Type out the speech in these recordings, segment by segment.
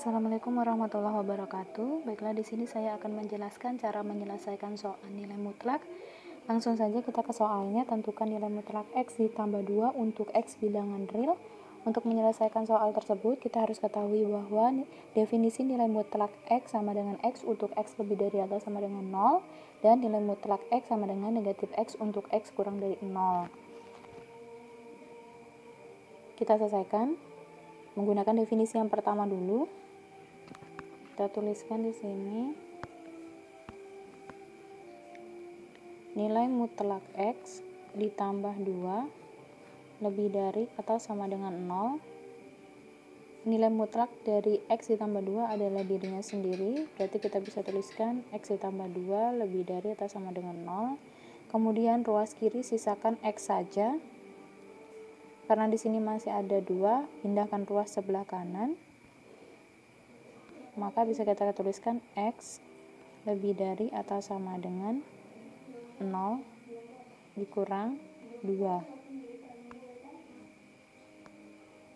Assalamualaikum warahmatullahi wabarakatuh. Baiklah, di sini saya akan menjelaskan cara menyelesaikan soal nilai mutlak. Langsung saja kita ke soalnya. Tentukan nilai mutlak X ditambah 2 untuk X bilangan real. Untuk menyelesaikan soal tersebut, kita harus ketahui bahwa definisi nilai mutlak X sama dengan X untuk X lebih dari atau sama dengan 0, dan nilai mutlak X sama dengan negatif X untuk X kurang dari 0. Kita selesaikan menggunakan definisi yang pertama dulu. Kita tuliskan di sini nilai mutlak X ditambah 2 lebih dari atau sama dengan 0. Nilai mutlak dari X ditambah 2 adalah dirinya sendiri, berarti kita bisa tuliskan X ditambah 2 lebih dari atau sama dengan 0. Kemudian ruas kiri sisakan X saja, karena di sini masih ada 2, pindahkan ruas sebelah kanan, maka bisa kita tuliskan X lebih dari atau sama dengan 0 dikurang 2.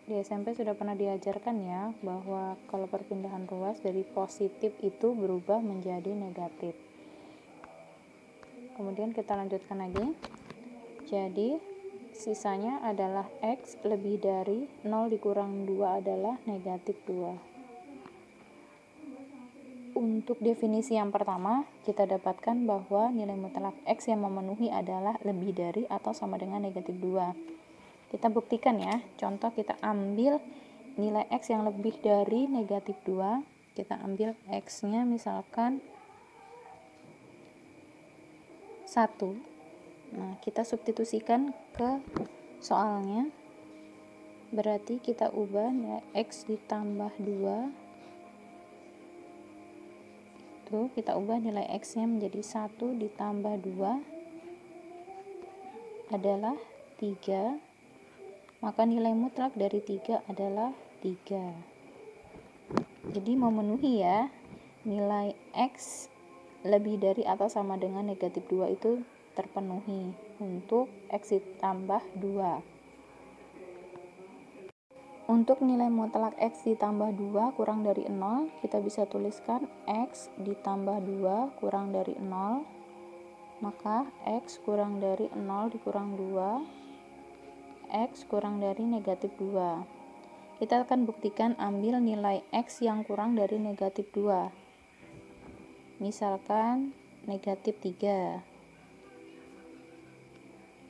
Di SMP sudah pernah diajarkan ya, bahwa kalau perpindahan ruas dari positif itu berubah menjadi negatif. Kemudian kita lanjutkan lagi. Jadi sisanya adalah X lebih dari 0 dikurang 2 adalah negatif 2. Untuk definisi yang pertama, kita dapatkan bahwa nilai mutlak X yang memenuhi adalah lebih dari atau sama dengan negatif 2. Kita buktikan ya. Contoh, kita ambil nilai X yang lebih dari negatif 2. Kita ambil X-nya misalkan 1. Nah, kita substitusikan ke soalnya. Berarti kita ubah nilai X ditambah 2. Kita ubah nilai X-nya menjadi 1 ditambah 2 adalah 3. Maka nilai mutlak dari 3 adalah 3. Jadi memenuhi ya, nilai X lebih dari atau sama dengan negatif 2 itu terpenuhi untuk X ditambah 2. Untuk nilai mutlak X ditambah 2 kurang dari 0, kita bisa tuliskan X ditambah 2 kurang dari 0. Maka X kurang dari 0 dikurang 2, X kurang dari negatif 2. Kita akan buktikan ambil nilai X yang kurang dari negatif 2. Misalkan negatif 3.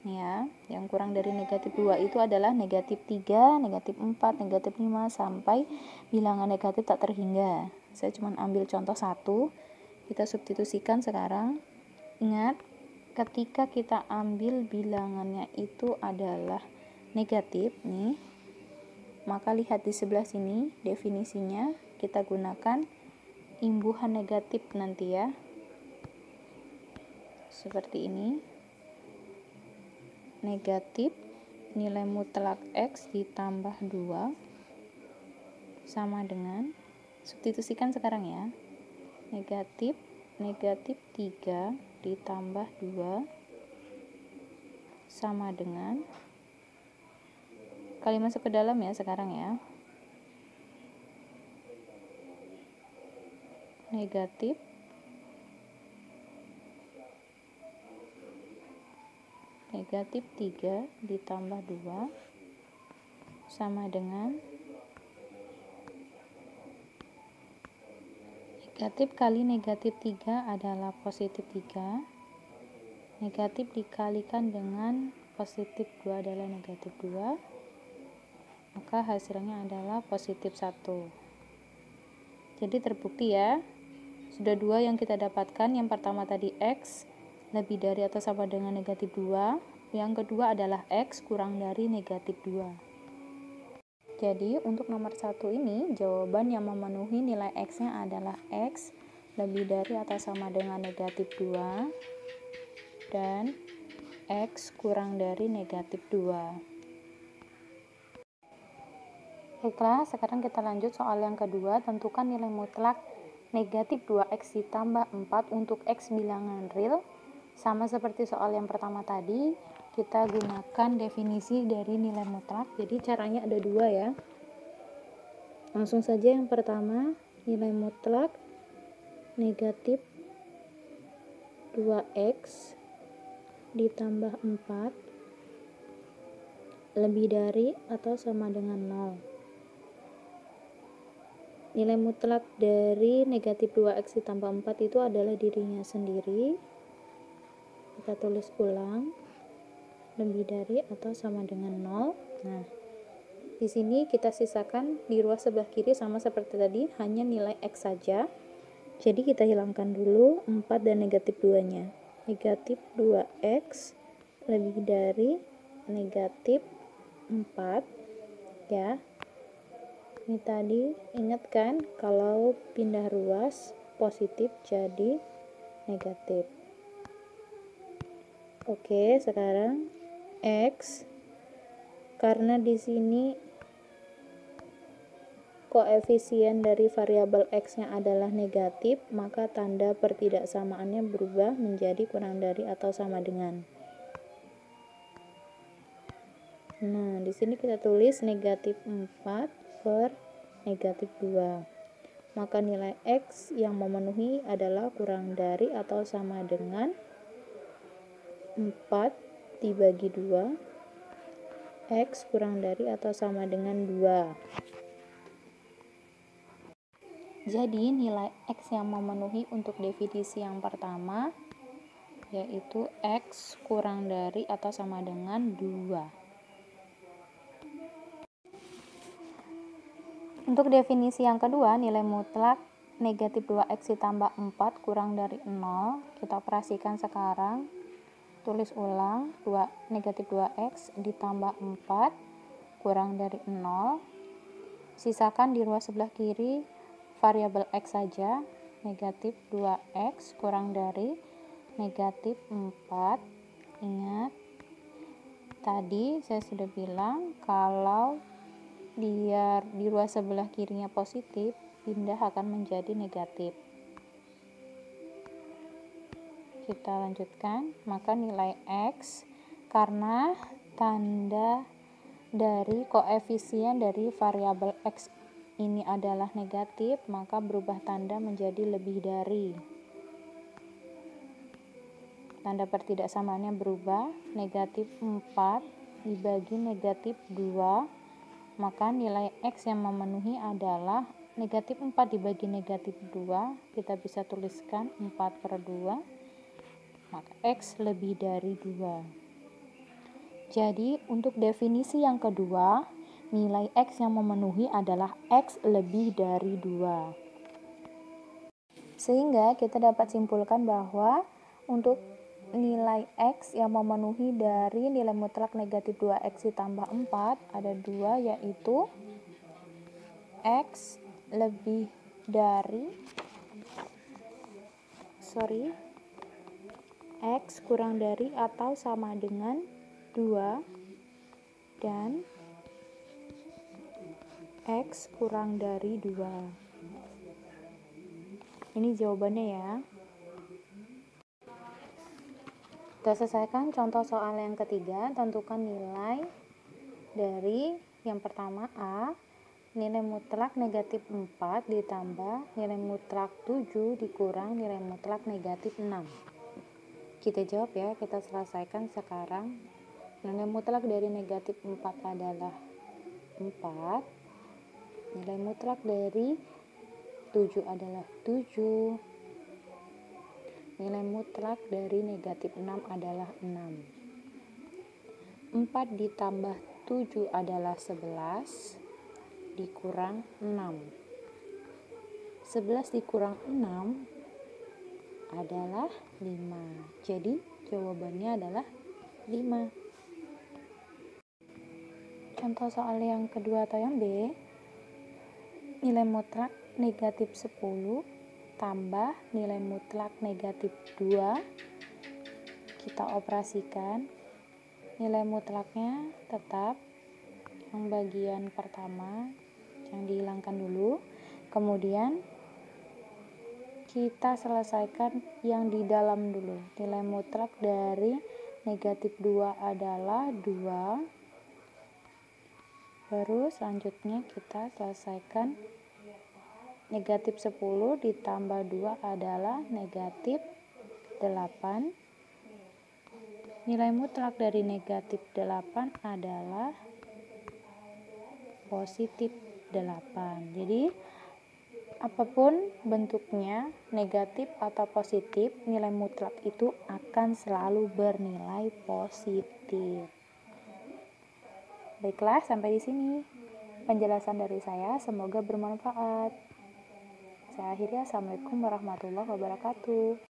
Ya, yang kurang dari negatif 2 itu adalah negatif 3, negatif 4, negatif 5, sampai bilangan negatif tak terhingga. Saya cuma ambil contoh 1, kita substitusikan sekarang. Ingat, ketika kita ambil bilangannya itu adalah negatif nih, maka lihat di sebelah sini definisinya, kita gunakan imbuhan negatif nanti ya, seperti ini. Negatif nilai mutlak X ditambah 2 sama dengan, substitusikan sekarang ya, negatif 3 ditambah 2 sama dengan, kali masuk ke dalam ya sekarang ya, negatif negatif 3 ditambah 2 sama dengan negatif kali negatif 3 adalah positif 3. Negatif dikalikan dengan positif 2 adalah negatif 2. Maka hasilnya adalah positif 1. Jadi terbukti ya, sudah 2 yang kita dapatkan. Yang pertama tadi X lebih dari atau sama dengan negatif 2. Yang kedua adalah X kurang dari negatif 2. Jadi untuk nomor 1 ini, jawaban yang memenuhi nilai X-nya adalah X lebih dari atau sama dengan negatif 2 dan X kurang dari negatif 2. Baiklah, sekarang kita lanjut soal yang kedua. Tentukan nilai mutlak negatif 2X ditambah 4 untuk X bilangan real. Sama seperti soal yang pertama tadi, kita gunakan definisi dari nilai mutlak. Jadi caranya ada 2 ya. Langsung saja yang pertama, nilai mutlak negatif 2x ditambah 4 lebih dari atau sama dengan 0. Nilai mutlak dari negatif 2x ditambah 4 itu adalah dirinya sendiri. Kita tulis ulang, lebih dari atau sama dengan 0. Nah, di sini kita sisakan di ruas sebelah kiri sama seperti tadi, hanya nilai x saja. Jadi kita hilangkan dulu 4 dan negatif 2-nya. Negatif 2x lebih dari negatif 4, ya. Ini tadi ingat kan kalau pindah ruas positif jadi negatif. Oke, sekarang x, karena di sini koefisien dari variabel x-nya adalah negatif, maka tanda pertidaksamaannya berubah menjadi kurang dari atau sama dengan. Nah, di sini kita tulis negatif 4 per negatif 2. Maka nilai x yang memenuhi adalah kurang dari atau sama dengan 4 dibagi 2. X kurang dari atau sama dengan 2. Jadi nilai x yang memenuhi untuk definisi yang pertama yaitu x kurang dari atau sama dengan 2. Untuk definisi yang kedua, nilai mutlak negatif 2x ditambah 4 kurang dari 0. Kita operasikan sekarang. Tulis ulang, negatif 2x ditambah 4 kurang dari 0. Sisakan di ruas sebelah kiri variabel x saja. Negatif 2x kurang dari negatif 4. Ingat, tadi saya sudah bilang kalau dia di ruas sebelah kirinya positif, pindah akan menjadi negatif. Kita lanjutkan, maka nilai x, karena tanda dari koefisien dari variabel x ini adalah negatif, maka berubah tanda menjadi lebih dari. Tanda pertidaksamaannya berubah, negatif 4 dibagi negatif 2. Maka nilai x yang memenuhi adalah negatif 4 dibagi negatif 2. Kita bisa tuliskan 4 per 2. Maka x lebih dari 2. Jadi untuk definisi yang kedua, nilai x yang memenuhi adalah x lebih dari 2. Sehingga kita dapat simpulkan bahwa untuk nilai x yang memenuhi dari nilai mutlak negatif 2x ditambah 4 ada 2, yaitu x lebih dari x kurang dari atau sama dengan 2 dan x kurang dari 2. Ini jawabannya ya. Kita selesaikan contoh soal yang ketiga. Tentukan nilai dari yang pertama A, nilai mutlak negatif 4 ditambah nilai mutlak 7 dikurang nilai mutlak negatif 6. Kita jawab ya, kita selesaikan sekarang. Nilai mutlak dari negatif 4 adalah 4. Nilai mutlak dari 7 adalah 7. Nilai mutlak dari negatif 6 adalah 6. 4 ditambah 7 adalah 11 dikurang 6. 11 dikurang 6 adalah 5. Jadi jawabannya adalah 5. Contoh soal yang kedua atau yang B, nilai mutlak negatif 10 tambah nilai mutlak negatif 2. Kita operasikan. Nilai mutlaknya tetap yang bagian pertama yang dihilangkan dulu. Kemudian kita selesaikan yang di dalam dulu. Nilai mutlak dari negatif 2 adalah 2 Baru selanjutnya kita selesaikan negatif 10 ditambah 2 adalah negatif 8. Nilai mutlak dari negatif 8 adalah positif 8. Jadi apapun bentuknya, negatif atau positif, nilai mutlak itu akan selalu bernilai positif. Baiklah, sampai di sini penjelasan dari saya, semoga bermanfaat. Saya akhiri, assalamualaikum warahmatullahi wabarakatuh.